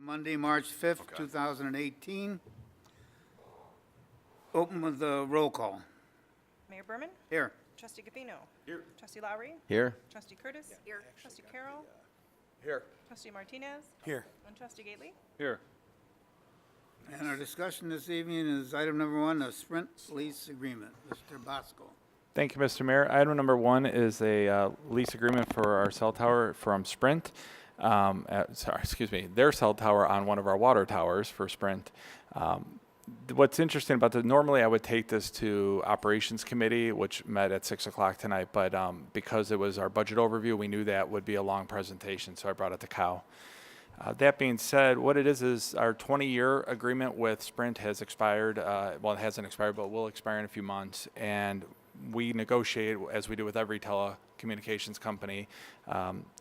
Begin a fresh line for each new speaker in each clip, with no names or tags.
Monday, March 5th,
Okay.
2018. Open with the roll call.
Mayor Berman?
Here.
Trustee Gabino?
Here.
Trustee Lowry?
Here.
Trustee Curtis? Here. Trustee Carroll?
Here.
Trustee Martinez?
Here.
And Trustee Gately?
Here.
And our discussion this evening is item number 1, the Sprint lease agreement. Mr. Bosco.
Thank you, Mr. Mayor. Item number 1 is a lease agreement for our cell tower from Sprint. Their cell tower on one of our water towers for Sprint. What's interesting about this, normally I would take this to Operations Committee, which met at 6 o'clock tonight, but because it was our budget overview, we knew that would be a long presentation, so I brought it to COW. That being said, what it is our 20-year agreement with Sprint has expired. Well, it hasn't expired, but will expire in a few months. And we negotiate, as we do with every telecommunications company,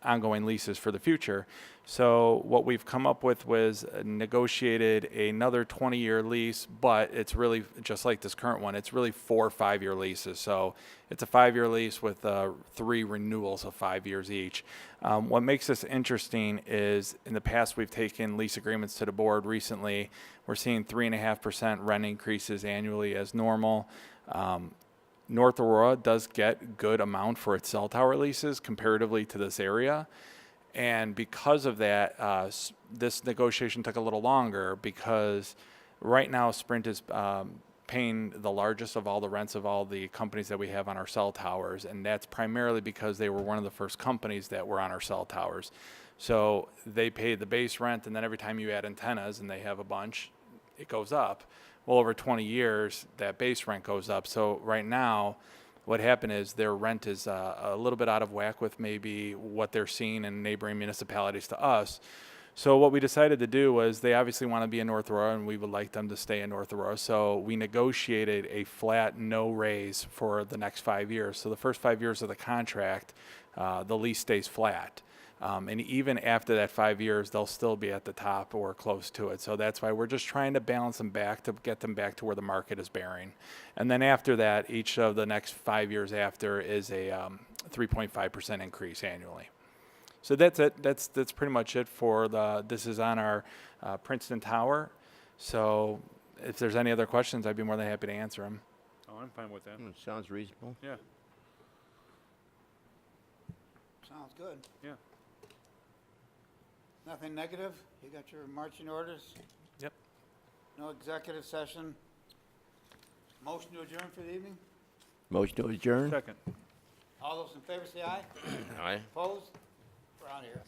ongoing leases for the future. So what we've come up with was negotiated another 20-year lease, but it's really just like this current one. It's really 4 5-year leases. So it's a 5-year lease with 3 renewals of 5 years each. What makes this interesting is in the past we've taken lease agreements to the board. Recently, we're seeing 3.5% rent increases annually as normal. North Aurora does get good amount for its cell tower leases comparatively to this area. And because of that, this negotiation took a little longer because right now Sprint is paying the largest of all the rents of all the companies that we have on our cell towers. And that's primarily because they were one of the first companies that were on our cell towers. So they pay the base rent, and then every time you add antennas, and they have a bunch, it goes up. Well, over 20 years, that base rent goes up. So right now, what happened is their rent is a little bit out of whack with maybe what they're seeing in neighboring municipalities to us. So what we decided to do was they obviously want to be in North Aurora, and we would like them to stay in North Aurora. So we negotiated a flat no raise for the next 5 years. So the first 5 years of the contract, the lease stays flat. And even after that 5 years, they'll still be at the top or close to it. So that's why we're just trying to balance them back to get them back to where the market is bearing. And then after that, each of the next 5 years after is a 3.5% increase annually. So that's it. That's pretty much it for this is on our Princeton Tower. So if there's any other questions, I'd be more than happy to answer them.
Oh, I'm fine with that.
Sounds reasonable.
Yeah.
Sounds good.
Yeah.
Nothing negative? You got your marching orders?
Yep.
No executive session? Motion to adjourn for the evening?
Motion to adjourn?
Second.
All those in favor say aye.
Aye.
Opposed? We're out of here.